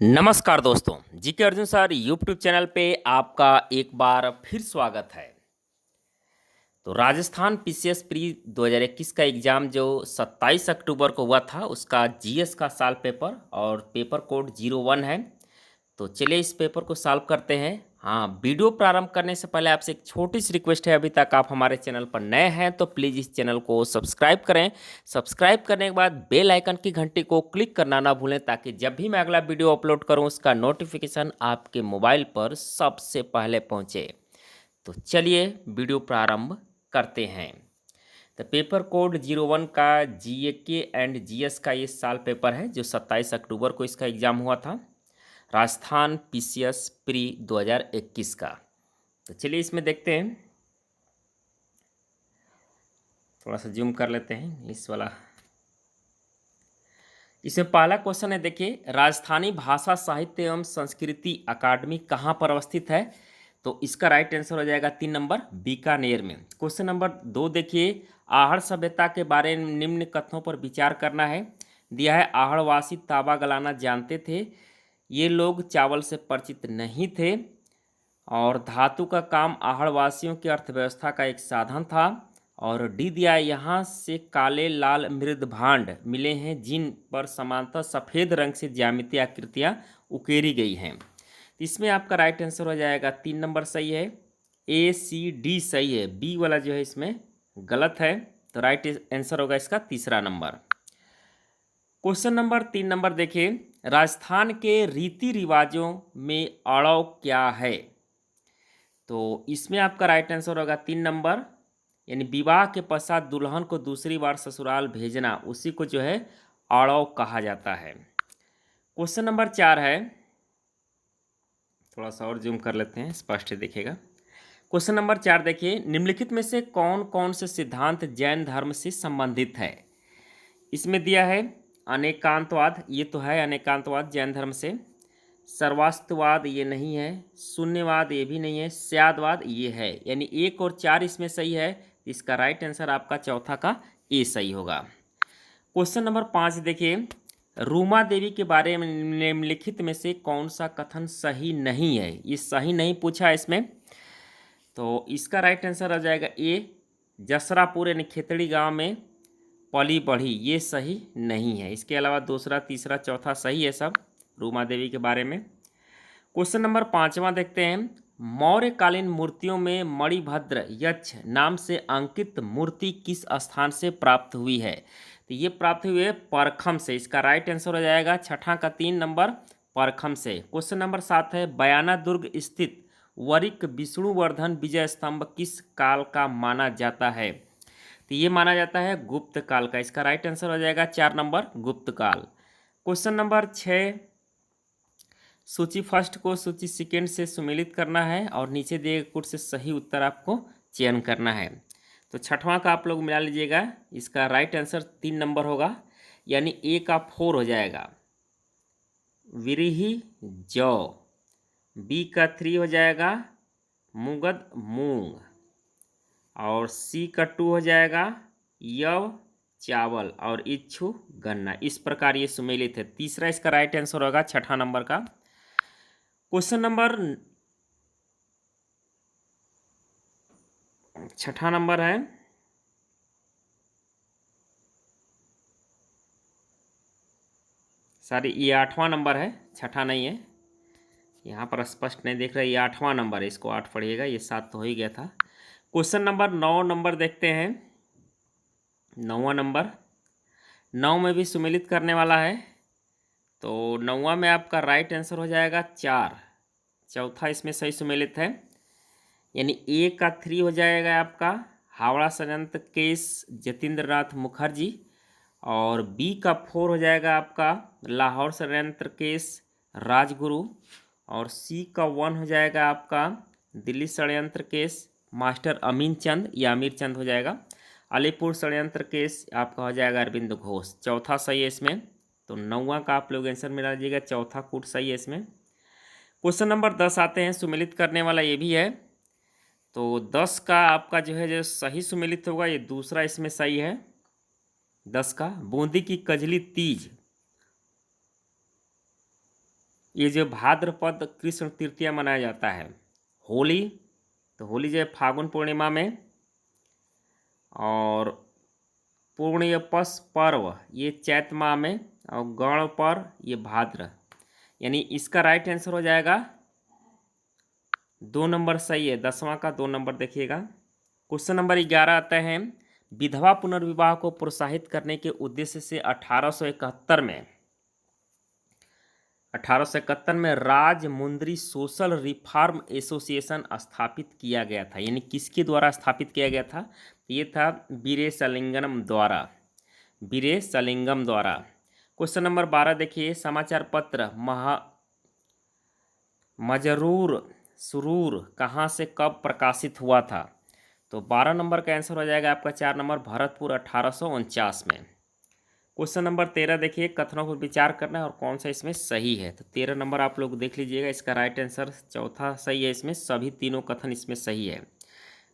नमस्कार दोस्तों, GK Arjun sir YouTube channel पे आपका एक बार फिर स्वागत है। तो राजस्थान पीसीएस प्री 2021 का एग्ज़ाम जो 27 अक्टूबर को हुआ था, उसका जीएस का साल पेपर और पेपर कोड 01 है। तो चलिए इस पेपर को सॉल्व करते हैं। हाँ, वीडियो प्रारंभ करने से पहले आपसे एक छोटी सी रिक्वेस्ट है, अभी तक आप हमारे चैनल पर नए हैं तो प्लीज़ इस चैनल को सब्सक्राइब करें। सब्सक्राइब करने के बाद बेल आइकन की घंटी को क्लिक करना ना भूलें, ताकि जब भी मैं अगला वीडियो अपलोड करूं उसका नोटिफिकेशन आपके मोबाइल पर सबसे पहले पहुंचे। तो चलिए वीडियो प्रारंभ करते हैं। तो पेपर कोड 01 का जीके एंड जीएस का ये साल पेपर है जो 27 अक्टूबर को इसका एग्ज़ाम हुआ था, राजस्थान पीसीएस प्री 2021 का। तो चलिए इसमें देखते हैं, थोड़ा सा जूम कर लेते हैं इस वाला। इसमें पहला क्वेश्चन है, देखिए, राजस्थानी भाषा साहित्य एवं संस्कृति अकादमी कहाँ पर अवस्थित है? तो इसका राइट आंसर हो जाएगा 3 नंबर, बीकानेर में। क्वेश्चन नंबर 2 देखिए, आहड़ सभ्यता के बारे में निम्न कथनों पर विचार करना है। दिया है, आहड़वासी तांबा गलाना जानते थे, ये लोग चावल से परिचित नहीं थे, और धातु का काम आहड़वासियों की अर्थव्यवस्था का एक साधन था। और डी दिया, यहाँ से काले लाल मृद भांड मिले हैं जिन पर समानतः सफ़ेद रंग से ज्यामितीय आकृतियाँ उकेरी गई हैं। इसमें आपका राइट आंसर हो जाएगा 3 नंबर सही है, ए सी डी सही है, बी वाला जो है इसमें गलत है। तो राइट आंसर होगा इसका तीसरा नंबर। क्वेश्चन नंबर 3 नंबर देखिए, राजस्थान के रीति रिवाजों में अड़व क्या है? तो इसमें आपका राइट आंसर होगा 3 नंबर, यानी विवाह के पश्चात दुल्हन को दूसरी बार ससुराल भेजना, उसी को जो है आड़व कहा जाता है। क्वेश्चन नंबर 4 है, थोड़ा सा और जूम कर लेते हैं, स्पष्ट दिखेगा। क्वेश्चन नंबर 4 देखिए, निम्नलिखित में से कौन कौन से सिद्धांत जैन धर्म से संबंधित है? इसमें दिया है अनेकांतवाद, ये तो है अनेकांतवाद जैन धर्म से। सर्वास्तिवाद ये नहीं है, शून्यवाद ये भी नहीं है, स्यादवाद ये है, यानी 1 और 4 इसमें सही है। इसका राइट आंसर आपका चौथा का ए सही होगा। क्वेश्चन नंबर 5 देखिए, रूमा देवी के बारे में निम्नलिखित में से कौन सा कथन सही नहीं है? ये सही नहीं पूछा है इसमें, तो इसका राइट आंसर आ जाएगा ए, जसरापुर यानी खेतड़ी गांव में पली बढ़ी, ये सही नहीं है। इसके अलावा दूसरा तीसरा चौथा सही है सब रूमा देवी के बारे में। क्वेश्चन नंबर 5वां देखते हैं, मौर्यकालीन मूर्तियों में मणिभद्र यक्ष नाम से अंकित मूर्ति किस स्थान से प्राप्त हुई है? तो ये प्राप्त हुई है परखम से। इसका राइट आंसर हो जाएगा छठा का 3 नंबर, परखम से। क्वेश्चन नंबर 7 है, बयाना दुर्ग स्थित वरिक विष्णुवर्धन विजय स्तंभ किस काल का माना जाता है? तो ये माना जाता है गुप्त काल का। इसका राइट आंसर हो जाएगा 4 नंबर, गुप्त काल। क्वेश्चन नंबर 6, सूची फर्स्ट को सूची सेकेंड से सुमेलित करना है और नीचे दिए गए कुछ से सही उत्तर आपको चयन करना है। तो छठवां का आप लोग मिला लीजिएगा, इसका राइट आंसर 3 नंबर होगा, यानी ए का 4 हो जाएगा, विरिही जौ। बी का 3 हो जाएगा, मुगद मूंग। और सी का 2 हो जाएगा, यव चावल। और इच्छु गन्ना। इस प्रकार ये सुमेलित है। तीसरा इसका राइट आंसर होगा छठा नंबर का। क्वेश्चन नंबर छठा नंबर है, सॉरी ये 8वां नंबर है, छठा नहीं है, यहाँ पर स्पष्ट नहीं देख रहा है, ये 8वां नंबर है, इसको 8 पढ़िएगा, ये 7 तो हो ही गया था। क्वेश्चन नंबर 9 नंबर देखते हैं, 9वां नंबर, 9 में भी सुमेलित करने वाला है। तो 9वां में आपका राइट आंसर हो जाएगा 4, चौथा इसमें सही सुमेलित है, यानी ए का 3 हो जाएगा आपका, हावड़ा षड्यंत्र केस जतीन्द्र नाथ मुखर्जी। और बी का 4 हो जाएगा आपका, लाहौर षड्यंत्र केस राजगुरु। और सी का 1 हो जाएगा आपका, दिल्ली षड्यंत्र केस मास्टर अमीन चंद या अमीर चंद हो जाएगा। अलीपुर षड्यंत्र केस आपका हो जाएगा अरविंद घोष, चौथा सही है इसमें। तो 9वां का आप लोग आंसर मिला लीजिएगा, चौथा कूट सही है इसमें। क्वेश्चन नंबर 10 आते हैं, सुमेलित करने वाला ये भी है। तो 10 का आपका जो है जो सही सुमेलित होगा, ये दूसरा इसमें सही है। 10 का, बूंदी की कजली तीज ये जो भाद्रपद कृष्ण तृतीया मनाया जाता है। होली, तो होली जो है फागुन पूर्णिमा में, और पूर्णियपस पर्व ये चैत माह में, और गण पर्व ये भाद्र, यानी इसका राइट आंसर हो जाएगा 2 नंबर सही है। 10वां का 2 नंबर देखिएगा। क्वेश्चन नंबर 11 आता है, विधवा पुनर्विवाह को प्रोत्साहित करने के उद्देश्य से 1871 में राजमुंद्री सोशल रिफॉर्म एसोसिएशन स्थापित किया गया था, यानी किसके द्वारा स्थापित किया गया था? ये था वीरेशलिंगम द्वारा। क्वेश्चन नंबर 12 देखिए, समाचार पत्र मजरूर सुरूर कहाँ से कब प्रकाशित हुआ था? तो 12 नंबर का आंसर हो जाएगा आपका 4 नंबर, भरतपुर 1849 में। क्वेश्चन नंबर 13 देखिए, कथनों पर विचार करना है और कौन सा इसमें सही है। तो 13 नंबर आप लोग देख लीजिएगा, इसका राइट आंसर चौथा सही है, इसमें सभी तीनों कथन इसमें सही है।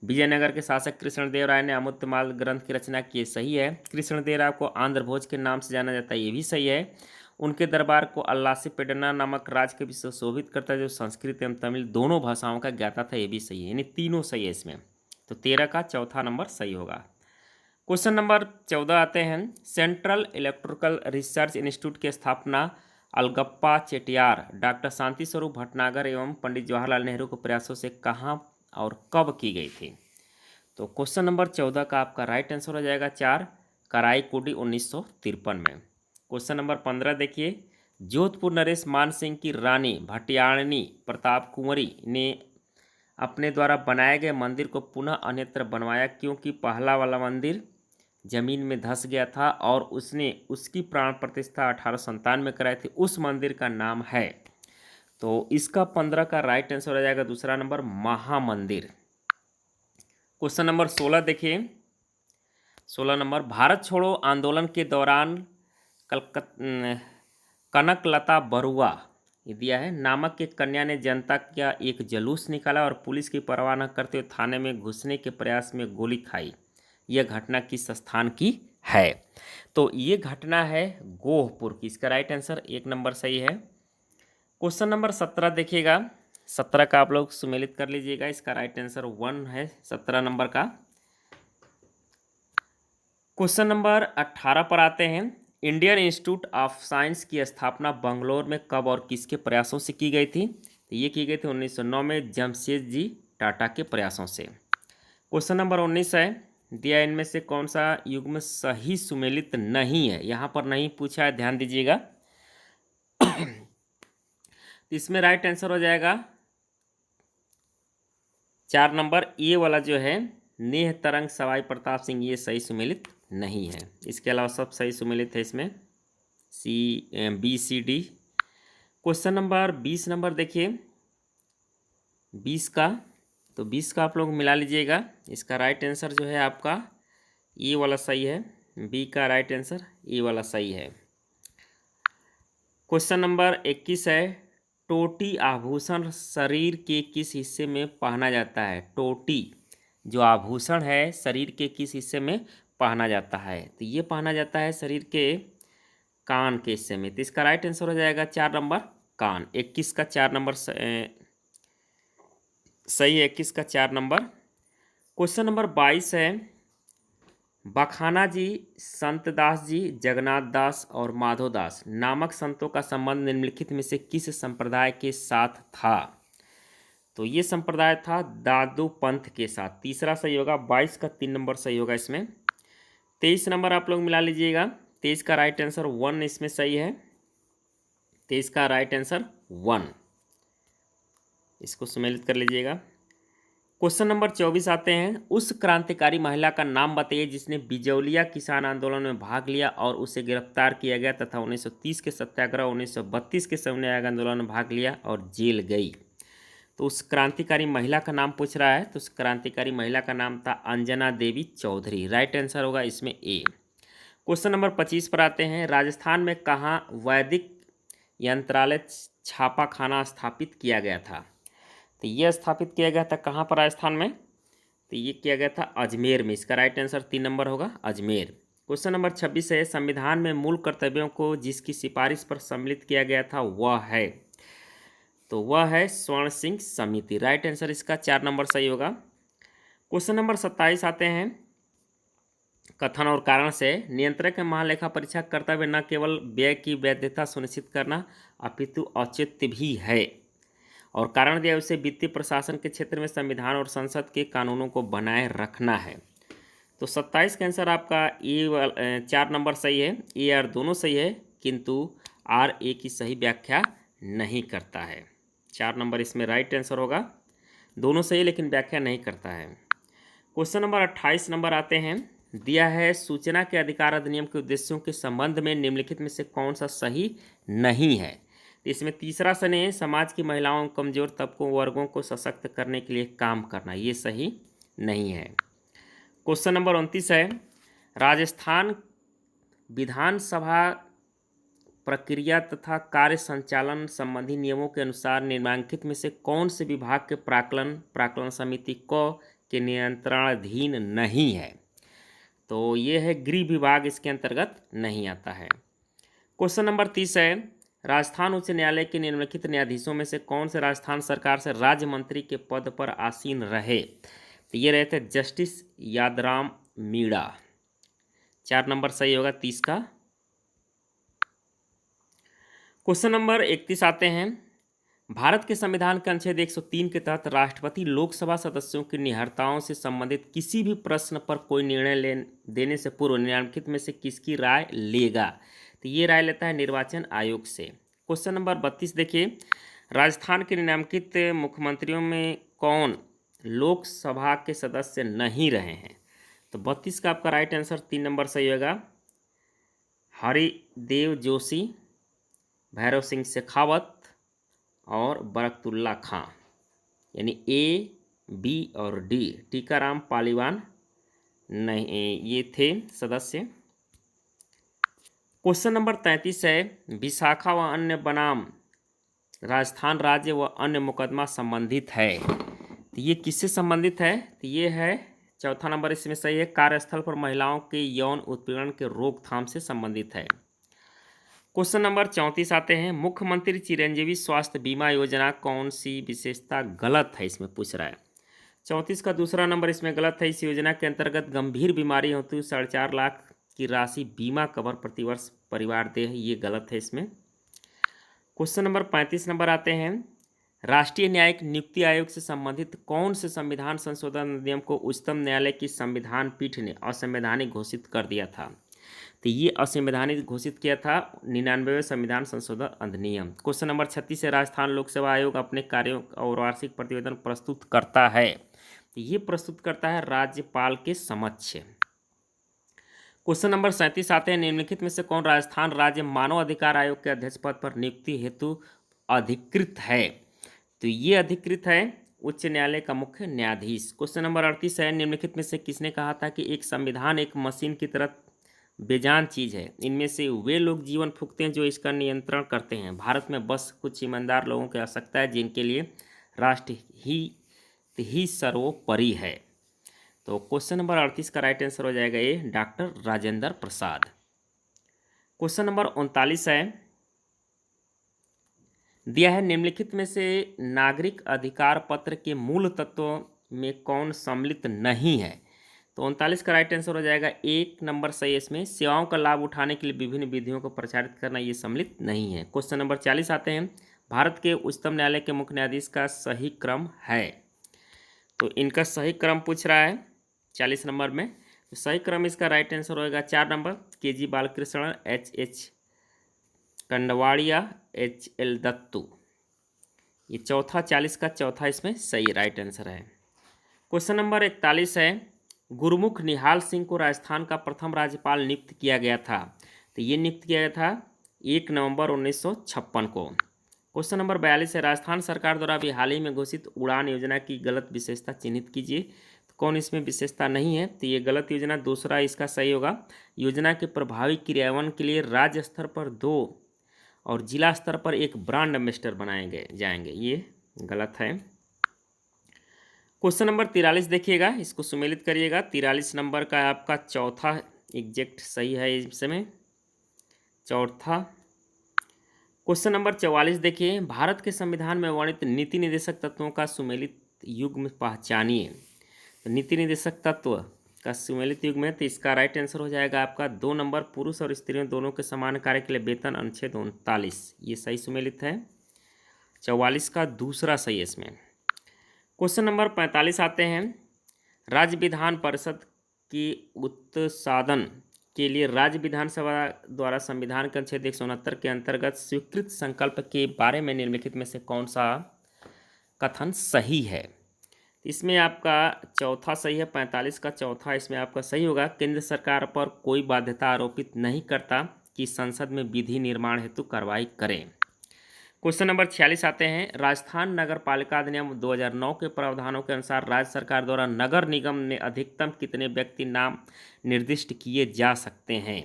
विजयनगर के शासक कृष्णदेव राय ने अमृतमाल ग्रंथ की रचना की, सही है। कृष्णदेव राय को आंध्र भोज के नाम से जाना जाता है, ये भी सही है। उनके दरबार को अल्लासी पेडना नामक राजकवि से शोभित करता है, जो संस्कृत एवं तमिल दोनों भाषाओं का ज्ञाता था, ये भी सही है, यानी तीनों सही है इसमें। तो 13 का चौथा नंबर सही होगा। क्वेश्चन नंबर 14 आते हैं, सेंट्रल इलेक्ट्रिकल रिसर्च इंस्टीट्यूट की स्थापना अलगप्पा चेटियार, डॉक्टर शांति स्वरूप भटनागर एवं पंडित जवाहरलाल नेहरू के प्रयासों से कहाँ और कब की गई थी? तो क्वेश्चन नंबर 14 का आपका राइट आंसर हो जाएगा 4, कराईकुडी 1953 में। क्वेश्चन नंबर 15 देखिए, जोधपुर नरेश मान सिंह की रानी भटियाणनी प्रताप कुंवरी ने अपने द्वारा बनाए गए मंदिर को पुनः अन्यत्र बनवाया, क्योंकि पहला वाला मंदिर जमीन में धंस गया था और उसने उसकी प्राण प्रतिष्ठा 1857 में कराई थी। उस मंदिर का नाम है, तो इसका 15 का राइट आंसर हो जाएगा दूसरा नंबर, महामंदिर। क्वेश्चन नंबर 16 देखिए, 16 नंबर, भारत छोड़ो आंदोलन के दौरान कनकलता बरुआ ये दिया है नामक के कन्या ने जनता का एक जुलूस निकाला और पुलिस की परवाह न करते हुए थाने में घुसने के प्रयास में गोली खाई। यह घटना किस स्थान की है? तो ये घटना है गोहपुर की। इसका राइट आंसर 1 नंबर सही है। क्वेश्चन नंबर 17 देखिएगा, 17 का आप लोग सुमेलित कर लीजिएगा, इसका राइट आंसर 1 है 17 नंबर का। क्वेश्चन नंबर 18 पर आते हैं, इंडियन इंस्टीट्यूट ऑफ साइंस की स्थापना बंगलोर में कब और किसके प्रयासों से की गई थी? तो ये की गई थी 1909 में जमशेदजी टाटा के प्रयासों से। क्वेश्चन नंबर 19 है, दिया इनमें से कौन सा युग्म सही सुमेलित नहीं है? यहाँ पर नहीं पूछा है, ध्यान दीजिएगा। इसमें राइट आंसर हो जाएगा 4 नंबर, ए वाला जो है नेह तरंग सवाई प्रताप सिंह, ये सही सुमेलित नहीं है। इसके अलावा सब सही सुमेलित है इसमें, B C D. Question number 20 number देखिए, 20 का, तो 20 का आप लोग मिला लीजिएगा। इसका राइट आंसर जो है आपका ए वाला सही है, बी का राइट आंसर ए वाला सही है। क्वेश्चन नंबर 21 है, टोटी आभूषण शरीर के किस हिस्से में पहना जाता है? टोटी जो आभूषण है शरीर के किस हिस्से में पहना जाता है? तो ये पहना जाता है शरीर के कान के हिस्से में। तो इसका राइट आंसर हो जाएगा 4 नंबर, कान। 21 का 4 नंबर सही है, 21 का 4 नंबर। क्वेश्चन नंबर 22 है, बखाना जी, संतदास जी, जगन्नाथ दास और माधोदास नामक संतों का संबंध निम्नलिखित में से किस संप्रदाय के साथ था? तो ये संप्रदाय था दादू पंथ के साथ। तीसरा सही होगा, 22 का 3 नंबर सही होगा इसमें। 23 नंबर आप लोग मिला लीजिएगा, 23 का राइट आंसर 1 इसमें सही है, 23 का राइट आंसर 1, इसको सम्मिलित कर लीजिएगा। क्वेश्चन नंबर 24 आते हैं, उस क्रांतिकारी महिला का नाम बताइए जिसने बिजौलिया किसान आंदोलन में भाग लिया और उसे गिरफ्तार किया गया तथा 1930 के सत्याग्रह 1932 के सविनय आंदोलन में भाग लिया और जेल गई। तो उस क्रांतिकारी महिला का नाम पूछ रहा है, तो उस क्रांतिकारी महिला का नाम था अंजना देवी चौधरी। राइट आंसर होगा इसमें ए। क्वेश्चन नंबर 25 पर आते हैं, राजस्थान में कहाँ वैदिक यंत्रालय छापाखाना स्थापित किया गया था? तो ये स्थापित किया गया था कहाँ पर राजस्थान में? तो ये किया गया था अजमेर में। इसका राइट आंसर 3 नंबर होगा, अजमेर। क्वेश्चन नंबर 26 है, संविधान में मूल कर्तव्यों को जिसकी सिफारिश पर सम्मिलित किया गया था वह है? तो वह है स्वर्ण सिंह समिति। राइट आंसर इसका 4 नंबर सही होगा। क्वेश्चन नंबर 27 आते हैं। कथन और कारण से नियंत्रक के महालेखा परीक्षक कर्तव्य न केवल व्यय की वैधता सुनिश्चित करना अपितु औचित्य भी है। और कारण दिया उसे वित्तीय प्रशासन के क्षेत्र में संविधान और संसद के कानूनों को बनाए रखना है। तो 27 का आंसर आपका ए 4 नंबर सही है। ए आर दोनों सही है, किंतु आर ए की सही व्याख्या नहीं करता है। 4 नंबर इसमें राइट आंसर होगा। दोनों सही लेकिन व्याख्या नहीं करता है। क्वेश्चन नंबर 28 नंबर आते हैं। दिया है सूचना के अधिकार अधिनियम के उद्देश्यों के संबंध में निम्नलिखित में से कौन सा सही नहीं है। तो इसमें तीसरा सने समाज की महिलाओं कमजोर तबकों वर्गों को सशक्त करने के लिए काम करना, ये सही नहीं है। क्वेश्चन नंबर 29 है। राजस्थान विधानसभा प्रक्रिया तथा कार्य संचालन संबंधी नियमों के अनुसार निम्नलिखित में से कौन से विभाग के प्राक्कलन समिति क के नियंत्रणाधीन नहीं है। तो ये है गृह विभाग, इसके अंतर्गत नहीं आता है। क्वेश्चन नंबर 30 है। राजस्थान उच्च न्यायालय के निम्नलिखित न्यायाधीशों में से कौन से राजस्थान सरकार से राज्य मंत्री के पद पर आसीन रहे। तो ये रहे थे जस्टिस यादराम मीणा। 4 नंबर सही होगा 30 का। क्वेश्चन नंबर 31 आते हैं। भारत के संविधान के अनुच्छेद 103 के तहत राष्ट्रपति लोकसभा सदस्यों की निहर्ताओं से संबंधित किसी भी प्रश्न पर कोई निर्णय देने से पूर्व निम्नलिखित में से किसकी राय लेगा। तो ये राय लेता है निर्वाचन आयोग से। क्वेश्चन नंबर 32 देखिए। राजस्थान के निम्नलिखित मुख्यमंत्रियों में कौन लोकसभा के सदस्य नहीं रहे हैं। तो 32 का आपका राइट आंसर 3 नंबर सही होगा। हरिदेव जोशी, भैरव सिंह शेखावत और बरकतुल्ला खां, यानी ए, बी और डी। टीकाराम पालीवान नहीं, ये थे सदस्य। क्वेश्चन नंबर 33 है। विशाखा व अन्य बनाम राजस्थान राज्य व अन्य मुकदमा संबंधित है। तो ये किससे संबंधित है। तो ये है चौथा नंबर इसमें सही है। कार्यस्थल पर महिलाओं के यौन उत्पीड़न के रोकथाम से संबंधित है। क्वेश्चन नंबर 34 आते हैं। मुख्यमंत्री चिरंजीवी स्वास्थ्य बीमा योजना कौन सी विशेषता गलत है, इसमें पूछ रहा है। 34 का दूसरा नंबर इसमें गलत है। इस योजना के अंतर्गत गंभीर बीमारी हेतु 4.5 लाख की राशि बीमा कवर प्रतिवर्ष परिवार दे, ये गलत है इसमें। क्वेश्चन नंबर 35 नंबर आते हैं। राष्ट्रीय न्यायिक नियुक्ति आयोग से संबंधित कौन से संविधान संशोधन अधिनियम को उच्चतम न्यायालय की संविधान पीठ ने असंवैधानिक घोषित कर दिया था। तो ये असंवैधानिक घोषित किया था 99वें संविधान संशोधन अधिनियम। क्वेश्चन नंबर 36 है। राजस्थान लोक सेवा आयोग अपने कार्यों और वार्षिक प्रतिवेदन प्रस्तुत करता है। तो ये प्रस्तुत करता है राज्यपाल के समक्ष। क्वेश्चन नंबर 37 आते हैं। निम्नलिखित में से कौन राजस्थान राज्य मानव अधिकार आयोग के अध्यक्ष पद पर नियुक्ति हेतु अधिकृत है। तो ये अधिकृत है उच्च न्यायालय का मुख्य न्यायाधीश। क्वेश्चन नंबर 38 है। निम्नलिखित में से किसने कहा था कि एक संविधान एक मशीन की तरह बेजान चीज़ है। इनमें से वे लोग जीवन फूकते हैं जो इसका नियंत्रण करते हैं। भारत में बस कुछ ईमानदार लोगों की आवश्यकता है जिनके लिए राष्ट्र ही सर्वोपरि है। तो क्वेश्चन नंबर 38 का राइट आंसर हो जाएगा ये doctor Rajendra Prasad. Question number 39 है। दिया है निम्नलिखित में से नागरिक अधिकार पत्र के मूल तत्वों में कौन सम्मिलित नहीं है। तो 39 का राइट आंसर हो जाएगा 1 नंबर सही है इसमें। सेवाओं का लाभ उठाने के लिए विभिन्न विधियों को प्रचारित करना, ये सम्मिलित नहीं है। क्वेश्चन नंबर 40 आते हैं। भारत के उच्चतम न्यायालय के मुख्य न्यायाधीश का सही क्रम है। तो इनका सही क्रम पूछ रहा है 40 नंबर में। तो सही क्रम इसका राइट आंसर होगा 4 number K G. Balakrishnan, H.H. Kandwadiya, H.L. Dattu. ये चौथा 40 का चौथा इसमें सही राइट आंसर है। क्वेश्चन नंबर 41 है। गुरमुख निहाल सिंह को राजस्थान का प्रथम राज्यपाल नियुक्त किया गया था। तो ये नियुक्त किया गया था 1 नवंबर 1956 को। क्वेश्चन नंबर 42 है। राजस्थान सरकार द्वारा अभी हाल ही में घोषित उड़ान योजना की गलत विशेषता चिन्हित कीजिए। तो कौन इसमें विशेषता नहीं है। तो ये गलत योजना दूसरा इसका सही होगा। योजना के प्रभावी क्रियान्वयन के लिए राज्य स्तर पर 2 और जिला स्तर पर 1 ब्रांड एम्बेसडर बनाए जाएंगे, ये गलत है। क्वेश्चन नंबर 43 देखिएगा, इसको सुमेलित करिएगा। 43 नंबर का आपका चौथा एग्जैक्ट सही है इसमें, चौथा। क्वेश्चन नंबर 44 देखिए, भारत के संविधान में वर्णित नीति निर्देशक तत्वों का सुमेलित युग्म पहचानिए। तो नीति निर्देशक तत्व का सुमेलित युग्म है, तो इसका राइट आंसर हो जाएगा आपका 2 नंबर, पुरुष और स्त्रियों दोनों के समान कार्य के लिए वेतन, अनुच्छेद 39, ये सही सुमेलित है। 44 का दूसरा सही है इसमें। क्वेश्चन नंबर 45 आते हैं, राज्य विधान परिषद की उत्साधन के लिए राज्य विधानसभा द्वारा संविधान के अनुच्छेद 169 के अंतर्गत स्वीकृत संकल्प के बारे में निम्नलिखित में से कौन सा कथन सही है। इसमें आपका चौथा सही है, 45 का चौथा इसमें आपका सही होगा। केंद्र सरकार पर कोई बाध्यता आरोपित नहीं करता कि संसद में विधि निर्माण हेतु कार्रवाई करें। क्वेश्चन नंबर 46 आते हैं, राजस्थान नगर पालिका अधिनियम 2009 के प्रावधानों के अनुसार राज्य सरकार द्वारा नगर निगम में अधिकतम कितने व्यक्ति नाम निर्दिष्ट किए जा सकते हैं।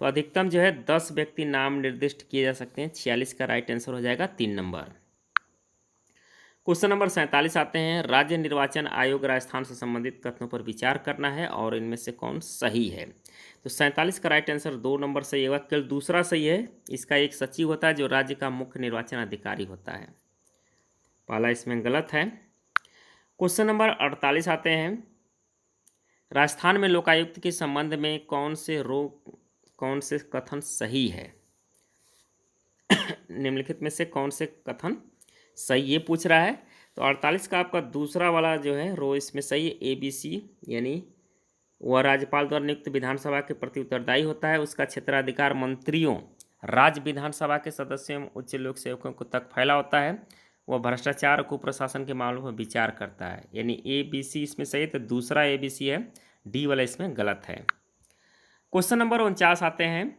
तो अधिकतम जो है 10 व्यक्ति नाम निर्दिष्ट किए जा सकते हैं। 46 का राइट आंसर हो जाएगा 3 नंबर। क्वेश्चन नंबर 47 आते हैं, राज्य निर्वाचन आयोग राजस्थान से संबंधित कथनों पर विचार करना है और इनमें से कौन सही है। तो 47 का राइट आंसर 2 नंबर सही होगा, केवल दूसरा सही है। इसका एक सचिव होता है जो राज्य का मुख्य निर्वाचन अधिकारी होता है, पहला इसमें गलत है। क्वेश्चन नंबर 48 आते हैं, राजस्थान में लोकायुक्त के संबंध में कौन से कथन सही है। निम्नलिखित में से कौन से कथन सही, ये पूछ रहा है। तो 48 का आपका दूसरा वाला जो है रो इसमें सही है, ABC, यानी वह राज्यपाल द्वारा नियुक्त विधानसभा के प्रति उत्तरदायी होता है। उसका क्षेत्राधिकार मंत्रियों, राज्य विधानसभा के सदस्यों एवं उच्च लोक सेवकों को तक फैला होता है। वह भ्रष्टाचार और कुप्रशासन के मामलों में विचार करता है, यानी ABC इसमें सही है। तो दूसरा ABC है, D वाला इसमें गलत है। क्वेश्चन नंबर 49 आते हैं,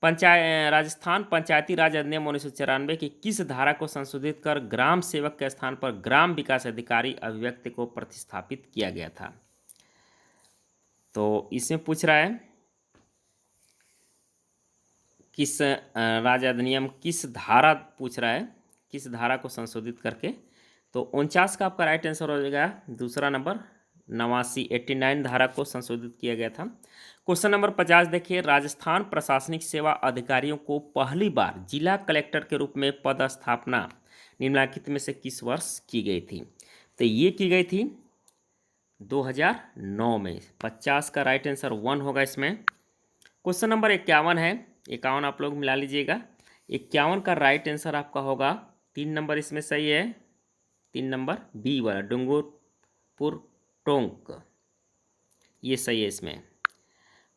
राजस्थान पंचायती राज अधिनियम 1994 की किस धारा को संशोधित कर ग्राम सेवक के स्थान पर ग्राम विकास अधिकारी अभिव्यक्ति को प्रतिस्थापित किया गया था। तो इसमें पूछ रहा है किस राज्य अधिनियम किस धारा पूछ रहा है, किस धारा को संशोधित करके। तो 49 का आपका राइट आंसर हो जाएगा दूसरा नंबर, 89 धारा को संशोधित किया गया था। क्वेश्चन नंबर 50 देखिए, राजस्थान प्रशासनिक सेवा अधिकारियों को पहली बार जिला कलेक्टर के रूप में पदस्थापना निम्नलिखित में से किस वर्ष की गई थी। तो ये की गई थी 2009 में। 50 का राइट आंसर 1 होगा इसमें। क्वेश्चन नंबर 51 है, 51 आप लोग मिला लीजिएगा। 51 का राइट आंसर आपका होगा 3 नंबर इसमें सही है, 3 नंबर B वाला, डूंगरपुर टोंक, ये सही है इसमें।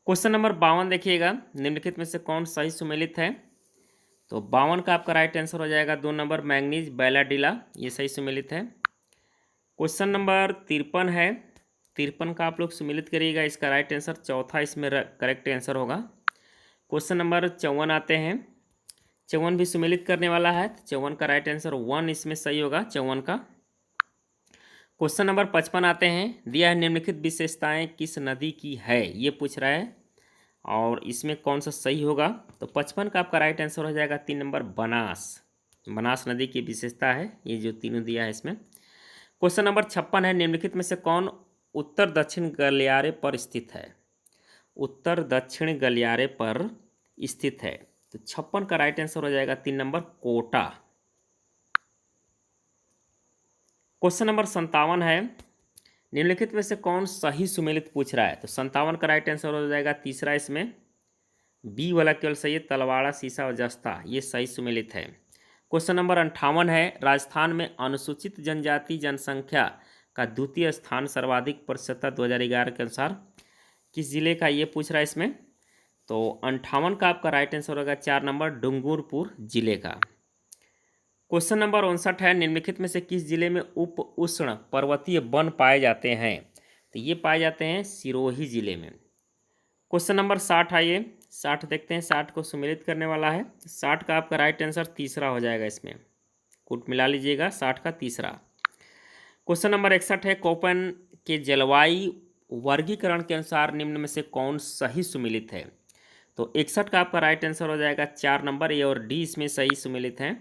क्वेश्चन नंबर 52 देखिएगा, निम्नलिखित में से कौन सही सुमेलित है। तो 52 का आपका राइट आंसर हो जाएगा 2 नंबर, मैंगनीज बैलाडिला, ये सही सुमेलित है। क्वेश्चन नंबर 53 है, 53 का आप लोग सुमेलित करिएगा, इसका राइट आंसर चौथा इसमें करेक्ट आंसर होगा। क्वेश्चन नंबर 54 आते हैं, 54 भी सुमेलित करने वाला है। 54 का राइट आंसर 1 इसमें सही होगा 54 का। क्वेश्चन नंबर 55 आते हैं, दिया है निम्नलिखित विशेषताएं किस नदी की है, ये पूछ रहा है और इसमें कौन सा सही होगा। तो 55 का आपका राइट आंसर हो जाएगा 3 नंबर, बनास नदी की विशेषता है, ये जो तीनों दिया है इसमें। क्वेश्चन नंबर 56 है, निम्नलिखित में से कौन उत्तर दक्षिण गलियारे पर स्थित है। उत्तर दक्षिण गलियारे पर स्थित है। तो 56 का राइट आंसर हो जाएगा 3 नंबर, कोटा। क्वेश्चन नंबर 57 है, निम्नलिखित में से कौन सही सुमेलित पूछ रहा है। तो 57 का राइट आंसर हो जाएगा तीसरा इसमें, B वाला केवल सही है, तलवाड़ा, सीसा और जस्ता, ये सही सुमेलित है। क्वेश्चन नंबर 58 है, राजस्थान में अनुसूचित जनजाति जनसंख्या का द्वितीय स्थान सर्वाधिक प्रतिशतता 2011 के अनुसार किस जिले का, ये पूछ रहा है इसमें। तो 58 का आपका राइट आंसर होगा 4 नंबर, डूंगरपुर जिले का। क्वेश्चन नंबर 59 है, निम्नलिखित में से किस जिले में उप उष्ण पर्वतीय वन पाए जाते हैं। तो ये पाए जाते हैं सिरोही जिले में। क्वेश्चन नंबर 60 आइए, 60 देखते हैं, 60 को सुमेलित करने वाला है। 60 का आपका राइट आंसर तीसरा हो जाएगा इसमें, कूट मिला लीजिएगा, 60 का तीसरा। क्वेश्चन नंबर 61 है, कोपन के जलवायु वर्गीकरण के अनुसार निम्न में से कौन सही सुमेलित है। तो 61 का आपका राइट आंसर हो जाएगा 4 नंबर, ए और डी इसमें सही सुमेलित है।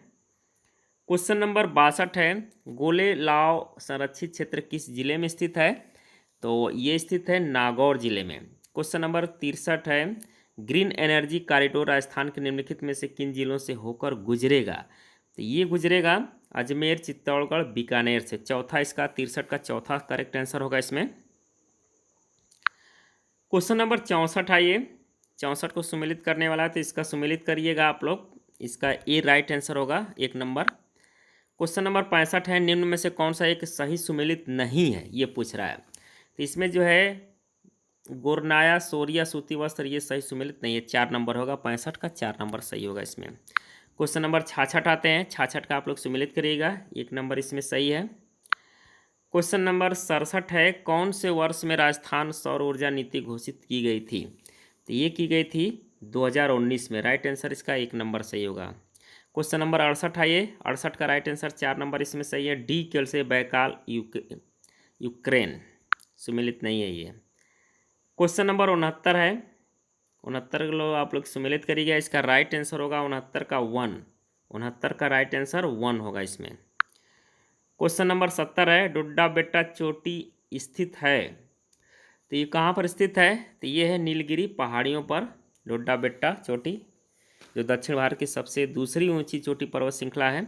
क्वेश्चन नंबर 62 है, गोलेलाव संरक्षित क्षेत्र किस जिले में स्थित है। तो ये स्थित है नागौर जिले में। क्वेश्चन नंबर 63 है, ग्रीन एनर्जी कॉरिडोर राजस्थान के निम्नलिखित में से किन जिलों से होकर गुजरेगा? तो ये गुजरेगा अजमेर, चित्तौड़गढ़, बीकानेर से। चौथा इसका 63 का चौथा करेक्ट आंसर होगा इसमें। क्वेश्चन नंबर 64 आइए। 64 को सुमेलित करने वाला है, तो इसका सुमेलित करिएगा आप लोग। इसका ए राइट आंसर होगा 1 नंबर। क्वेश्चन नंबर 65 है, निम्न में से कौन सा एक सही सुमेलित नहीं है, ये पूछ रहा है। तो इसमें जो है गोरनाया, सोरिया, सूती वस्त्र, ये सही सुमेलित नहीं है। 4 नंबर होगा, 65 का 4 नंबर सही होगा इसमें। क्वेश्चन नंबर 66 आते हैं। 66 का आप लोग सुमेलित करिएगा, 1 नंबर इसमें सही है। क्वेश्चन नंबर 67 है, कौन से वर्ष में राजस्थान सौर ऊर्जा नीति घोषित की गई थी? तो ये की गई थी 2019 में। राइट आंसर इसका 1 नंबर सही होगा। क्वेश्चन नंबर 68 आइए। 68 का राइट आंसर 4 नंबर इसमें सही है। डी केल से बैकाल, यूक्रेन, सुमेलित नहीं है ये। क्वेश्चन नंबर 69 है। 69 लोग आप लोग सुमेलित करिएगा। इसका राइट आंसर होगा 69 का 1। 69 का राइट आंसर 1 होगा इसमें। क्वेश्चन नंबर 70 है, डुड्डा बेट्टा चोटी स्थित है। तो ये कहाँ पर स्थित है? तो ये है नीलगिरी पहाड़ियों पर डुड्डा बेट्टा चोटी, जो दक्षिण भारत की सबसे दूसरी ऊंची चोटी पर्वत श्रृंखला है।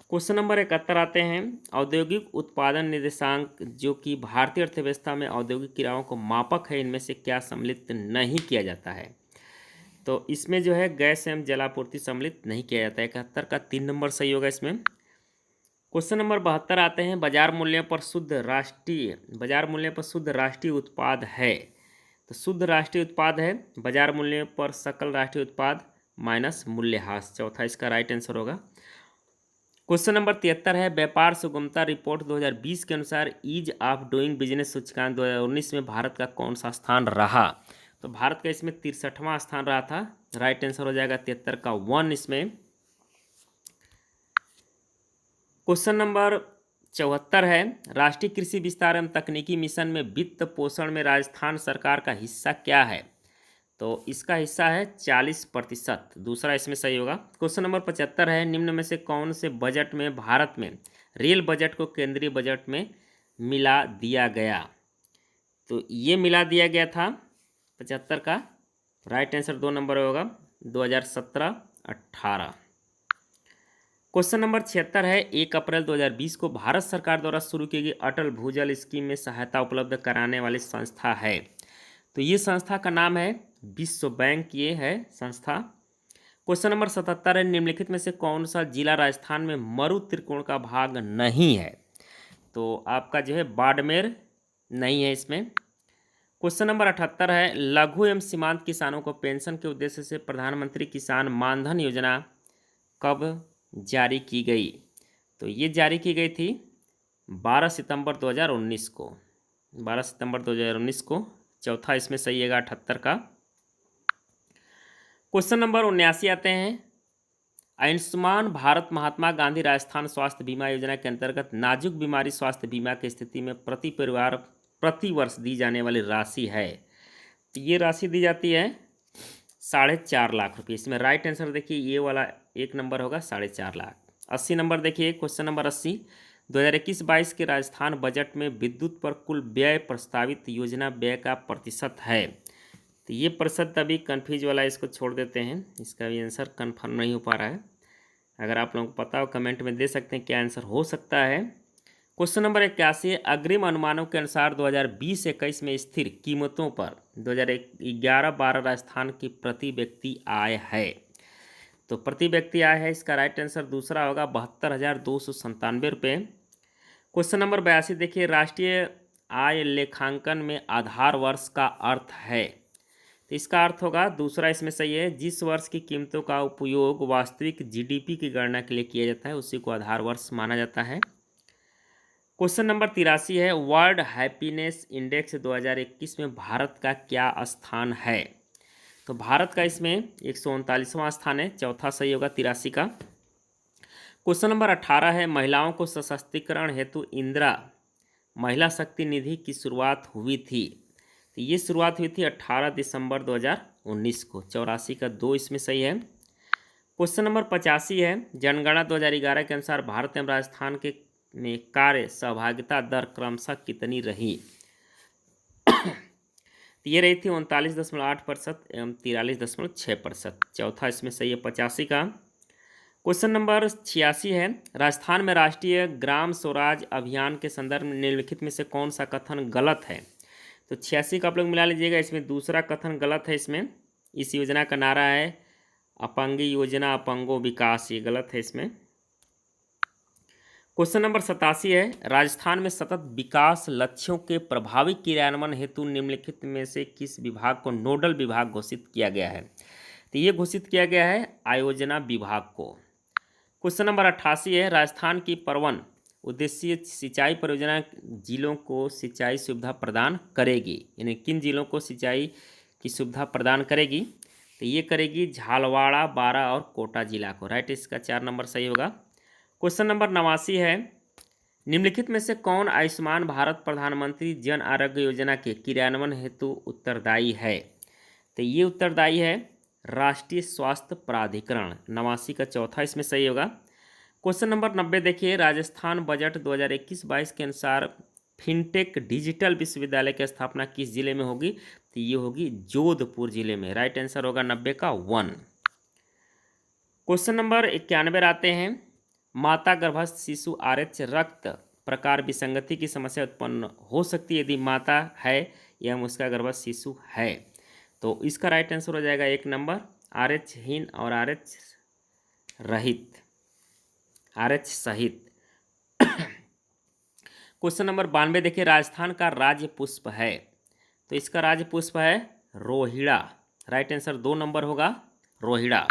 क्वेश्चन नंबर 71 आते हैं, औद्योगिक उत्पादन निर्देशांक, जो कि भारतीय अर्थव्यवस्था में औद्योगिक क्रियाओं को मापक है, इनमें से क्या सम्मिलित नहीं किया जाता है? तो इसमें जो है गैस एवं जलापूर्ति सम्मिलित नहीं किया जाता है। 71 का 3 नंबर सही होगा इसमें। क्वेश्चन नंबर 72 आते हैं, बाजार मूल्य पर शुद्ध राष्ट्रीय उत्पाद है। तो शुद्ध राष्ट्रीय उत्पाद है बाजार मूल्य पर सकल राष्ट्रीय उत्पाद माइनस मूल्यह्रास। चौथा इसका राइट आंसर होगा। क्वेश्चन नंबर 73 है, व्यापार सुगमता रिपोर्ट 2020 के अनुसार ईज ऑफ डूइंग बिजनेस सूचकांक 2019 में भारत का कौन सा स्थान रहा? तो भारत का इसमें 63वां स्थान रहा था। राइट आंसर हो जाएगा 73 का 1 इसमें। क्वेश्चन नंबर 74 है, राष्ट्रीय कृषि विस्तार एवं तकनीकी मिशन में वित्त पोषण में राजस्थान सरकार का हिस्सा क्या है? तो इसका हिस्सा है 40%। दूसरा इसमें सही होगा। क्वेश्चन नंबर 75 है, निम्न में से कौन से बजट में भारत में रेल बजट को केंद्रीय बजट में मिला दिया गया? तो ये मिला दिया गया था 75 का। राइट आंसर 2 नंबर होगा 2017-18। क्वेश्चन नंबर 76 है, 1 अप्रैल 2020 को भारत सरकार द्वारा शुरू की गई अटल भूजल स्कीम में सहायता उपलब्ध कराने वाली संस्था है। तो ये संस्था का नाम है विश्व बैंक, ये है संस्था। क्वेश्चन नंबर 77 है, निम्नलिखित में से कौन सा जिला राजस्थान में मरु त्रिकोण का भाग नहीं है? तो आपका जो है बाड़मेर नहीं है इसमें। क्वेश्चन नंबर 78 है, लघु एवं सीमांत किसानों को पेंशन के उद्देश्य से प्रधानमंत्री किसान मानधन योजना कब जारी की गई? तो ये जारी की गई थी 12 सितंबर 2019 को। 12 सितंबर 2019 को। चौथा इसमें सही है 78 का। क्वेश्चन नंबर 79 आते हैं, आयुष्मान भारत महात्मा गांधी राजस्थान स्वास्थ्य बीमा योजना के अंतर्गत नाजुक बीमारी स्वास्थ्य बीमा की स्थिति में प्रति परिवार प्रति वर्ष दी जाने वाली राशि है। तो ये राशि दी जाती है 4.5 लाख रुपये। इसमें राइट आंसर देखिए ये वाला 1 नंबर होगा 4.5 लाख। 80 नंबर देखिए, क्वेश्चन नंबर 80, 2021-22 के राजस्थान बजट में विद्युत पर कुल व्यय प्रस्तावित योजना व्यय का प्रतिशत है। तो ये प्रतिशत अभी कन्फ्यूज वाला, इसको छोड़ देते हैं, इसका भी आंसर कन्फर्म नहीं हो पा रहा है। अगर आप लोगों को पता हो कमेंट में दे सकते हैं क्या आंसर हो सकता है। क्वेश्चन नंबर 81, अग्रिम अनुमानों के अनुसार 2020-21 में स्थिर कीमतों पर 2011-12 राजस्थान की प्रति व्यक्ति आय है। तो प्रति व्यक्ति आय है, इसका राइट आंसर दूसरा होगा 72,297 रुपये। क्वेश्चन नंबर 82 देखिए, राष्ट्रीय आय लेखांकन में आधार वर्ष का अर्थ है। तो इसका अर्थ होगा दूसरा इसमें सही है, जिस वर्ष की कीमतों का उपयोग वास्तविक जीडीपी की गणना के लिए किया जाता है उसी को आधार वर्ष माना जाता है। क्वेश्चन नंबर 83 है, वर्ल्ड हैप्पीनेस इंडेक्स 2021 में भारत का क्या स्थान है? तो भारत का इसमें 139वां स्थान है। चौथा सही होगा 83 का। क्वेश्चन नंबर 18 है, महिलाओं को सशक्तिकरण हेतु इंदिरा महिला शक्ति निधि की शुरुआत हुई थी। तो ये शुरुआत हुई थी 18 दिसंबर 2019 को। 84 का 2 इसमें सही है। क्वेश्चन नंबर 85 है, जनगणना 2011 के अनुसार भारत एवं राजस्थान के में कार्य सहभागिता दर क्रमशः कितनी रही? तो ये रही थी 39.8% एवं 43.6%। चौथा इसमें सही है 85 का। क्वेश्चन नंबर 86 है, राजस्थान में राष्ट्रीय ग्राम स्वराज अभियान के संदर्भ में निम्नलिखित में से कौन सा कथन गलत है। तो 86 का आप लोग मिला लीजिएगा, इसमें दूसरा कथन गलत है। इसमें इस योजना का नारा है अपंगी योजना अपंगो विकास, ये गलत है इसमें। क्वेश्चन नंबर 87 है, राजस्थान में सतत विकास लक्ष्यों के प्रभावी क्रियान्वयन हेतु निम्नलिखित में से किस विभाग को नोडल विभाग घोषित किया गया है। तो ये घोषित किया गया है आयोजना विभाग को। क्वेश्चन नंबर 88 है, राजस्थान की परवन उद्देश्य सिंचाई परियोजना जिलों को सिंचाई सुविधा प्रदान करेगी, यानी किन जिलों को सिंचाई की सुविधा प्रदान करेगी। तो ये करेगी झालवाड़ा, बारा और कोटा जिला को। राइट, इसका 4 नंबर सही होगा। क्वेश्चन नंबर 89 है, निम्नलिखित में से कौन आयुष्मान भारत प्रधानमंत्री जन आरोग्य योजना के क्रियान्वयन हेतु उत्तरदायी है। तो ये उत्तरदायी है राष्ट्रीय स्वास्थ्य प्राधिकरण। 89 का चौथा इसमें सही होगा। क्वेश्चन नंबर 90 देखिए, राजस्थान बजट 2021-22 के अनुसार फिनटेक डिजिटल विश्वविद्यालय की स्थापना किस जिले में होगी। तो ये होगी जोधपुर जिले में। राइट आंसर होगा 90 का 1। क्वेश्चन नंबर 91 आते हैं, माता गर्भस्थ शिशु RH रक्त प्रकार विसंगति की समस्या उत्पन्न हो सकती है यदि माता है एवं उसका गर्भस्थ शिशु है। तो इसका राइट आंसर हो जाएगा 1 नंबर RH हीन और RH रहित, RH सहित। क्वेश्चन नंबर 92 देखिए, राजस्थान का राज्य पुष्प है। तो इसका राज्य पुष्प है रोहिड़ा। राइट आंसर 2 नंबर होगा रोहिड़ा।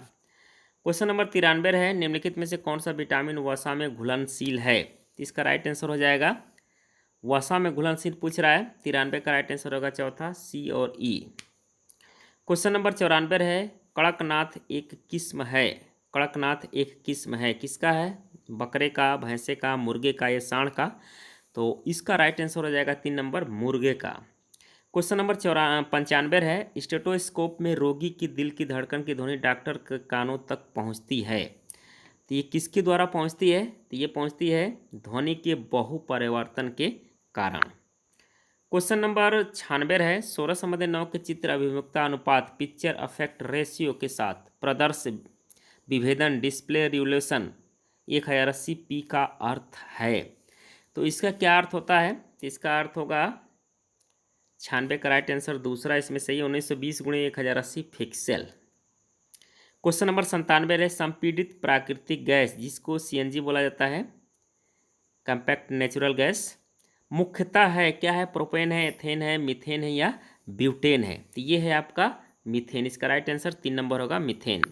क्वेश्चन नंबर 93 है, निम्नलिखित में से कौन सा विटामिन वसा में घुलनशील है। इसका राइट आंसर हो जाएगा, वसा में घुलनशील पूछ रहा है। 93 का राइट आंसर होगा चौथा C और E। क्वेश्चन नंबर 94 है, कड़कनाथ एक किस्म है। कड़कनाथ एक किस्म है, किसका है, बकरे का, भैंसे का, मुर्गे का या सांड का। तो इसका राइट आंसर हो जाएगा 3 नंबर मुर्गे का। क्वेश्चन नंबर 95 है, स्टेटोस्कोप में रोगी की दिल की धड़कन की ध्वनि डॉक्टर के कानों तक पहुंचती है। तो ये किसके द्वारा पहुंचती है। तो ये पहुंचती है ध्वनि के बहुपरिवर्तन के कारण। क्वेश्चन नंबर 96 है, 16/9 के चित्र अभिमुखता अनुपात पिक्चर अफेक्ट रेशियो के साथ प्रदर्श विभेदन डिस्प्ले रिवोल्यूशन 1080p का अर्थ है। तो इसका क्या अर्थ होता है। तो इसका अर्थ होगा 96 का राइट आंसर दूसरा इसमें सही, 1920x1080 पिक्सल। क्वेश्चन नंबर 97 है, संपीड़ित प्राकृतिक गैस जिसको CNG बोला जाता है, कम्पैक्ट नेचुरल गैस, मुख्यतः है क्या है, प्रोपेन है, एथेन है, मीथेन है या ब्यूटेन है। तो ये है आपका मीथेन। इसका राइट आंसर 3 नंबर होगा मीथेन।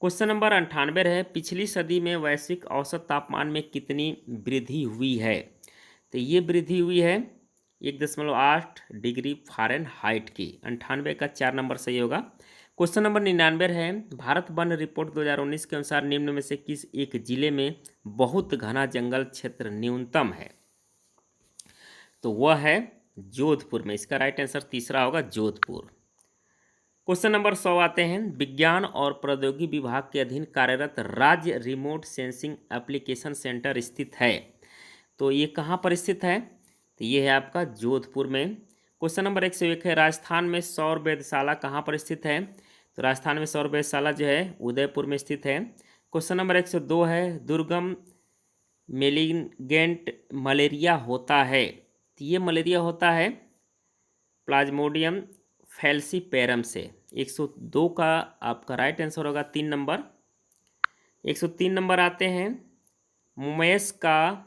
क्वेश्चन नंबर 98 है, पिछली सदी में वैश्विक औसत तापमान में कितनी वृद्धि हुई है। तो ये वृद्धि हुई है 1.8 डिग्री फ़ारेनहाइट की। 98 का 4 नंबर सही होगा। क्वेश्चन नंबर 99 है, भारत वन रिपोर्ट 2019 के अनुसार निम्न में से किस एक जिले में बहुत घना जंगल क्षेत्र न्यूनतम है। तो वह है जोधपुर में। इसका राइट आंसर तीसरा होगा जोधपुर। क्वेश्चन नंबर 100 आते हैं, विज्ञान और प्रौद्योगिकी विभाग के अधीन कार्यरत राज्य रिमोट सेंसिंग एप्लीकेशन सेंटर स्थित है। तो ये कहाँ पर स्थित है। तो ये है आपका जोधपुर में। क्वेश्चन नंबर 101 है, राजस्थान में सौर वेधशाला कहाँ पर स्थित है। तो राजस्थान में सौर वेधशाला जो है उदयपुर में स्थित है। क्वेश्चन नंबर 102 है, दुर्गम मेलिगेंट मलेरिया होता है। तो ये मलेरिया होता है प्लाज्मोडियम फैल्सीपेरम से। 102 का आपका राइट आंसर होगा 3 नंबर। 103 नंबर आते हैं, मोएस का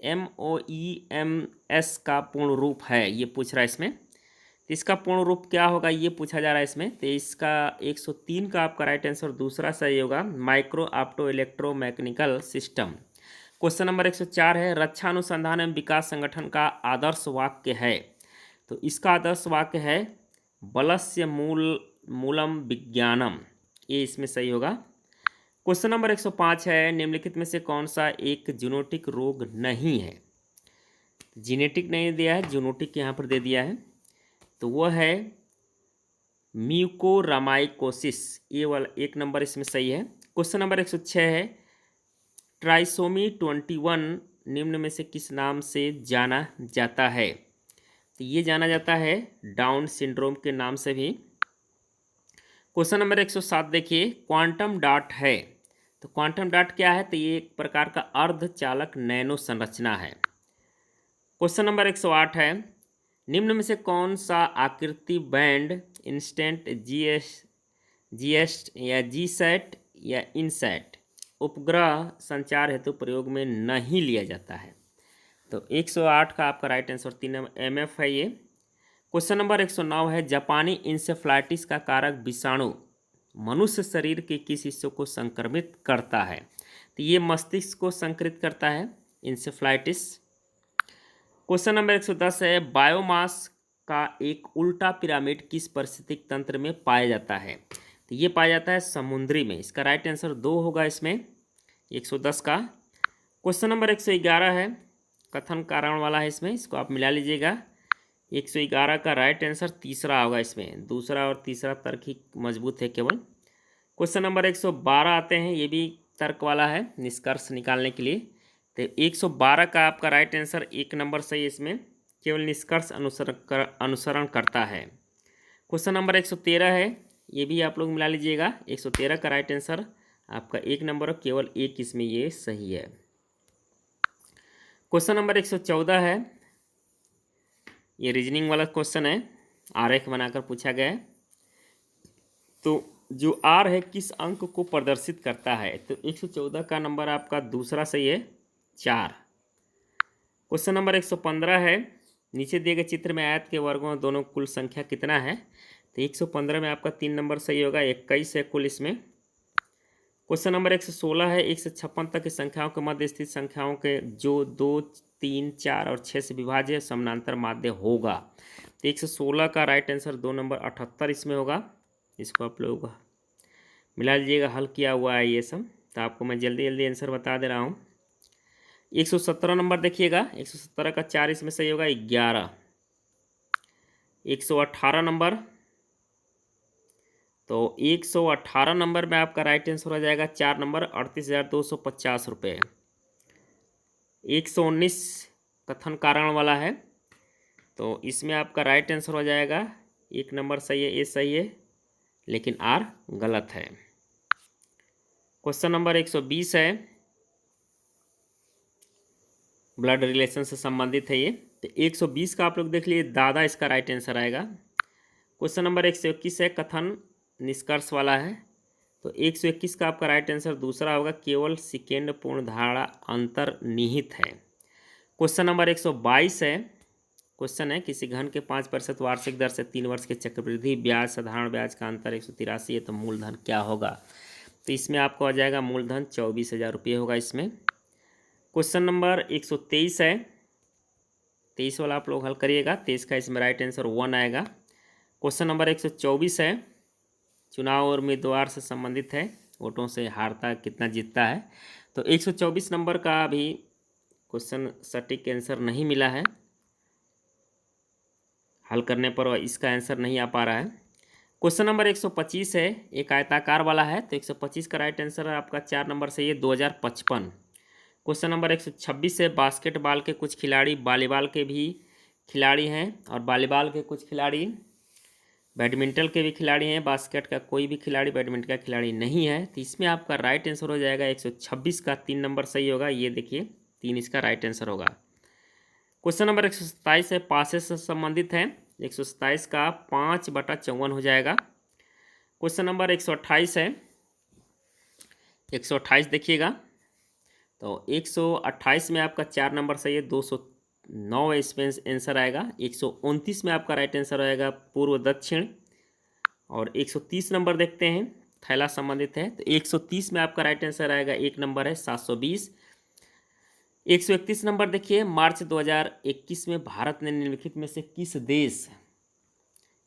MOEMS का पूर्ण रूप है, ये पूछ रहा है इसमें। तो इसका पूर्ण रूप क्या होगा ये पूछा जा रहा है इसमें। तो इसका 103 का आपका राइट आंसर दूसरा सही होगा, micro opto electro mechanical system. Question number 104 है, रक्षा अनुसंधान एवं विकास संगठन का आदर्श वाक्य है। तो इसका आदर्श वाक्य है बलस्य मूलम विज्ञानम, ये इसमें सही होगा। क्वेश्चन नंबर 105 है, निम्नलिखित में से कौन सा एक जीनोटिक रोग नहीं है। जीनेटिक नहीं दिया है, जीनोटिक यहाँ पर दे दिया है। तो वह है म्यूकोरामाइकोसिस, ये वाला 1 नंबर इसमें सही है। क्वेश्चन नंबर 106 है, ट्राइसोमी 21 निम्न में से किस नाम से जाना जाता है। तो ये जाना जाता है डाउन सिंड्रोम के नाम से भी। क्वेश्चन नंबर 107 देखिए, क्वांटम डॉट है। तो क्वांटम डॉट क्या है? तो ये एक प्रकार का अर्धचालक नैनो संरचना है। क्वेश्चन नंबर 108 है, निम्न में से कौन सा आकृति बैंड इंस्टेंट जीएस या जीसैट या इनसैट उपग्रह संचार हेतु प्रयोग में नहीं लिया जाता है? तो 108 का आपका राइट आंसर 3 MF है ये। क्वेश्चन नंबर 109 है, जापानी इंसेफ्लाइटिस का कारक विषाणु मनुष्य शरीर के किस हिस्से को संक्रमित करता है? तो ये मस्तिष्क को संक्रमित करता है, इंसेफ्लाइटिस। क्वेश्चन नंबर 110 है, बायोमास का एक उल्टा पिरामिड किस पारिस्थितिक तंत्र में पाया जाता है? तो ये पाया जाता है समुद्री में। इसका राइट आंसर 2 होगा इसमें 110 का। क्वेश्चन नंबर 111 है, कथन कारण वाला है इसमें, इसको आप मिला लीजिएगा। 111 का राइट आंसर तीसरा होगा इसमें, दूसरा और तीसरा तर्क ही मजबूत है केवल। क्वेश्चन नंबर 112 आते हैं, ये भी तर्क वाला है निष्कर्ष निकालने के लिए। तो 112 का आपका राइट आंसर 1 नंबर सही, इसमें केवल निष्कर्ष अनुसरण करता है। क्वेश्चन नंबर 113 है, ये भी आप लोग मिला लीजिएगा। 113 का राइट आंसर आपका 1 नंबर, केवल 1 इसमें ये सही है। क्वेश्चन नंबर 114 है, ये रीजनिंग वाला क्वेश्चन है, आरेख बनाकर पूछा गया है। तो जो आर है किस अंक को प्रदर्शित करता है? तो 114 का नंबर आपका दूसरा सही है, 4। क्वेश्चन नंबर 115 है, नीचे दिए गए चित्र में आयत के वर्गों दोनों कुल संख्या कितना है? तो 115 में आपका 3 नंबर सही होगा, 21 है कुल इसमें। क्वेश्चन नंबर 116 है, 156 तक की संख्याओं के मध्य स्थित संख्याओं के जो 2, 3, 4 और 6 से विभाज्य समानांतर माध्य होगा। तो 116 का राइट आंसर 2 नंबर 78 इसमें होगा। इसको आप लोग मिला लीजिएगा, हल किया हुआ है ये सब। तो आपको मैं जल्दी जल्दी आंसर बता दे रहा हूँ। 117 नंबर देखिएगा, 117 का 4 इसमें सही होगा, 11। 118 नंबर, तो 118 नंबर में आपका राइट आंसर हो जाएगा 4 नंबर 38,250 रुपये। 119 कथन कारण वाला है, तो इसमें आपका राइट आंसर हो जाएगा 1 नंबर सही है, ए सही है, लेकिन आर गलत है। क्वेश्चन नंबर 120 है, ब्लड रिलेशन से संबंधित है ये। तो 120 का आप लोग देख लीजिए, दादा इसका राइट आंसर आएगा। क्वेश्चन नंबर 121 है, कथन निष्कर्ष वाला है। तो 121 का आपका राइट आंसर दूसरा होगा, केवल सेकेंड पूर्ण धारा अंतर्निहित है। क्वेश्चन नंबर 122 है, क्वेश्चन है, किसी घन के 5% वार्षिक दर से 3 वर्ष के चक्रवृद्धि ब्याज साधारण ब्याज का अंतर 183 है, तो मूलधन क्या होगा? तो इसमें आपको आ जाएगा मूलधन 24,000 रुपये होगा इसमें। क्वेश्चन नंबर 123 है, 23 वाला आप लोग हल करिएगा। 23 का इसमें राइट आंसर 1 आएगा। क्वेश्चन नंबर 124 है, चुनाव और उम्मीदवार से संबंधित है, वोटों से हारता कितना जीतता है। तो 124 नंबर का अभी क्वेश्चन सटीक आंसर नहीं मिला है, हल करने पर इसका आंसर नहीं आ पा रहा है। क्वेश्चन नंबर 125 है, एक आयताकार वाला है, तो 125 का राइट आंसर आपका 4 नंबर सही है, 2055। क्वेश्चन नंबर 126 है, बास्केटबॉल के कुछ खिलाड़ी वॉलीबॉल के भी खिलाड़ी हैं, और वॉलीबॉल के कुछ खिलाड़ी बैडमिंटन के भी खिलाड़ी हैं, बास्केट का कोई भी खिलाड़ी बैडमिंटन का खिलाड़ी नहीं है। तो इसमें आपका राइट आंसर हो जाएगा 126 का 3 नंबर सही होगा, ये देखिए 3 इसका राइट आंसर होगा। क्वेश्चन नंबर 127 है, पासे से संबंधित है, 127 का 5/54 हो जाएगा। क्वेश्चन नंबर 128 है, 128 देखिएगा, तो 128 में आपका 4 नंबर सही है, 209 इसमें आंसर आएगा। 129 में आपका राइट आंसर आएगा पूर्व दक्षिण। और 130 नंबर देखते हैं, थैला संबंधित है, तो 130 में आपका राइट आंसर आएगा 1 नंबर है, 720। 131 नंबर देखिए, मार्च 2021 में भारत ने निम्नलिखित में से किस देश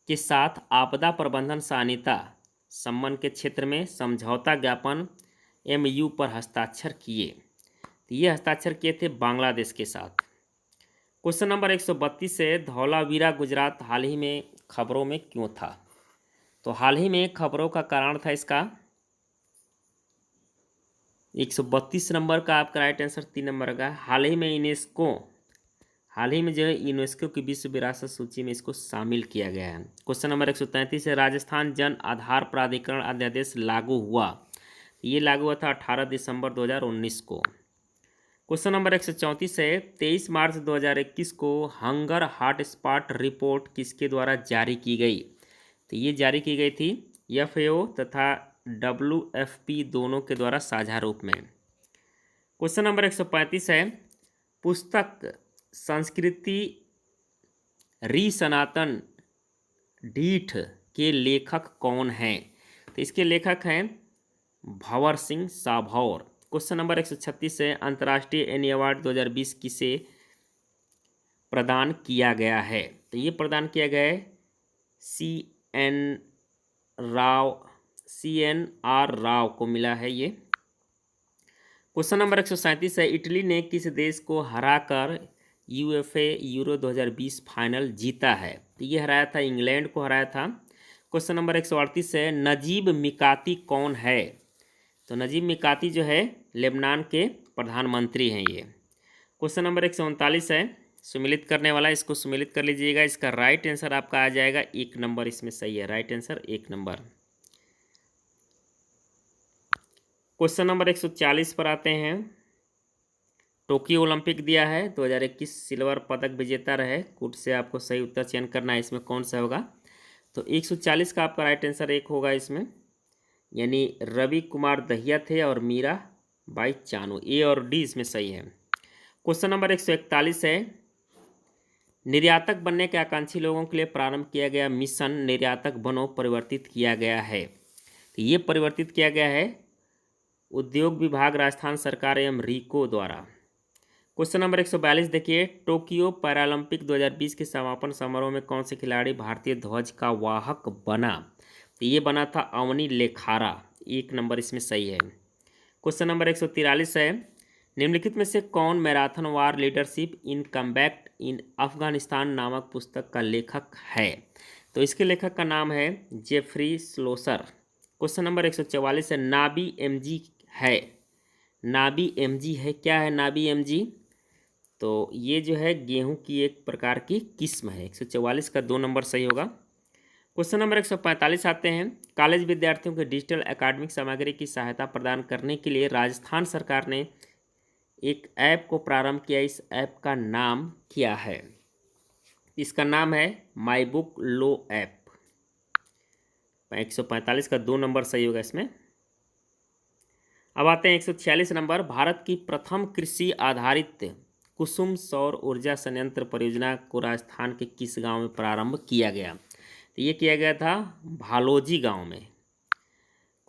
के साथ आपदा प्रबंधन सहायता संबंध के क्षेत्र में समझौता ज्ञापन MOU पर हस्ताक्षर किए? तो ये हस्ताक्षर किए थे बांग्लादेश के साथ। क्वेश्चन नंबर 132 है, धौलावीरा गुजरात हाल ही में खबरों में क्यों था? तो हाल ही में खबरों का कारण था इसका 132 नंबर का आपका राइट आंसर 3 नंबर का, हाल ही में हाल ही में जो है यूनेस्को की विश्व विरासत सूची में इसको शामिल किया गया है। क्वेश्चन नंबर 133 है, राजस्थान जन आधार प्राधिकरण अध्यादेश लागू हुआ। ये लागू हुआ था 18 दिसंबर 2019 को। क्वेश्चन नंबर 134 है, 23 मार्च 2021 को हंगर हॉटस्पॉट रिपोर्ट किसके द्वारा जारी की गई। तो ये जारी की गई थी FAO तथा WFP दोनों के द्वारा साझा रूप में। क्वेश्चन नंबर 135 है, पुस्तक संस्कृति री सनातन डीठ के लेखक कौन हैं। तो इसके लेखक हैं भंवर सिंह साभौर। क्वेश्चन नंबर 136 है, अंतर्राष्ट्रीय एनी अवार्ड 2020 किसे प्रदान किया गया है। तो ये प्रदान किया गया है CNR राव को मिला है ये। क्वेश्चन नंबर 137 है, इटली ने किस देश को हराकर UEFA यूरो 2020 फाइनल जीता है। तो ये हराया था, इंग्लैंड को हराया था। क्वेश्चन नंबर 138 है, नजीब मिकाती कौन है। तो नजीब मिकाती जो है लेबनान के प्रधानमंत्री हैं ये। क्वेश्चन नंबर 139 है, सुमिलित करने वाला, इसको सुमिलित कर लीजिएगा। इसका राइट आंसर आपका आ जाएगा 1 नंबर, इसमें सही है, right answer 1 number. Question number 140 पर आते हैं। टोक्यो ओलंपिक दिया है, 2021 सिल्वर पदक विजेता रहे। कूट से आपको सही उत्तर चयन करना है, इसमें कौन सा होगा। तो 140 का आपका राइट आंसर 1 होगा इसमें, यानी रवि कुमार दहिया थे और मीरा बाई चानू। A और D इसमें सही है। क्वेश्चन नंबर 141 है, निर्यातक बनने के आकांक्षी लोगों के लिए प्रारंभ किया गया मिशन निर्यातक बनो परिवर्तित किया गया है। तो ये परिवर्तित किया गया है उद्योग विभाग, राजस्थान सरकार एवं रीको द्वारा। क्वेश्चन नंबर 142 देखिए, टोक्यो पैरालंपिक 2020 के समापन समारोह में कौन से खिलाड़ी भारतीय ध्वज का वाहक बना। तो ये बना था अवनी लेखारा, 1 नंबर इसमें सही है। क्वेश्चन नंबर 143 है, निम्नलिखित में से कौन Marathon War leadership in combat in Afghanistan नामक पुस्तक का लेखक है। तो इसके लेखक का नाम है जेफरी स्लोसर। क्वेश्चन नंबर 144 है, नाबी MG है। नाबी MG है, क्या है नाबी MG। तो ये जो है गेहूं की एक प्रकार की किस्म है। 144 का 2 नंबर सही होगा। क्वेश्चन नंबर 145 आते हैं, कॉलेज विद्यार्थियों के डिजिटल एकेडमिक सामग्री की सहायता प्रदान करने के लिए राजस्थान सरकार ने एक ऐप को प्रारंभ किया। इस ऐप का नाम क्या है। इसका नाम है माई बुक लो ऐप। 145 का 2 नंबर सही होगा इसमें। अब आते हैं 146 नंबर, भारत की प्रथम कृषि आधारित कुसुम सौर ऊर्जा संयंत्र परियोजना को राजस्थान के किस गांव में प्रारंभ किया गया। तो ये किया गया था भालोजी गांव में।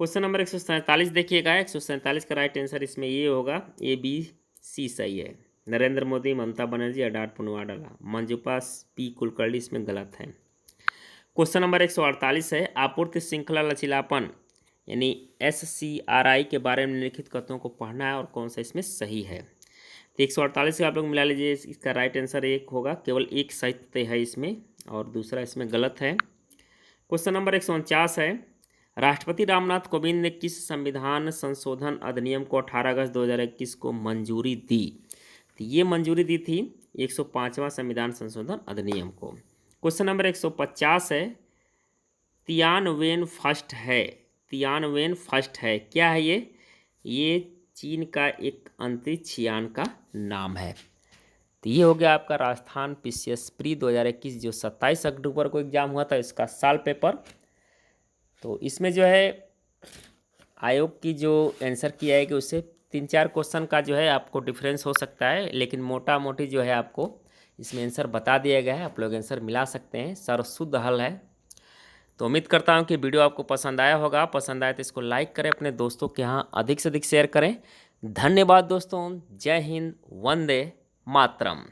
क्वेश्चन नंबर 147 देखिएगा, 147 का राइट आंसर इसमें ये होगा, ABC सही है। नरेंद्र मोदी, ममता बनर्जी, अडार पुनवाडाला, मंजुपा P कुलकर्णी इसमें गलत है। क्वेश्चन नंबर 148 है, आपूर्ति श्रृंखला लचीलापन यानी SCRI के बारे में निम्नलिखित कथनों को पढ़ना है और कौन सा इसमें सही है। तो 148 आप लोग मिला लीजिए, इसका राइट आंसर 1 होगा, केवल एक सत्य है इसमें और दूसरा इसमें गलत है। क्वेश्चन नंबर 149 है, राष्ट्रपति रामनाथ कोविंद ने किस संविधान संशोधन अधिनियम को 18 अगस्त 2021 को मंजूरी दी। तो ये मंजूरी दी थी 105वां संविधान संशोधन अधिनियम को। क्वेश्चन नंबर 150 है, तियानवेन फर्स्ट है। तियानवेन फर्स्ट है, क्या है ये चीन का एक अंतरिक्ष यान का नाम है। तो ये हो गया आपका राजस्थान PCS प्री 2021 जो 27 अक्टूबर को एग्जाम हुआ था, इसका साल पेपर। तो इसमें जो है आयोग की जो आंसर किया है कि उससे 3-4 क्वेश्चन का जो है आपको डिफरेंस हो सकता है, लेकिन मोटा मोटी जो है आपको इसमें आंसर बता दिया गया है, आप लोग आंसर मिला सकते हैं, सर्वशुद्ध हल है। तो उम्मीद करता हूं कि वीडियो आपको पसंद आया होगा। पसंद आए तो इसको लाइक करें, अपने दोस्तों के यहाँ अधिक से अधिक शेयर करें। धन्यवाद दोस्तों, जय हिंद, वंदे मातरम।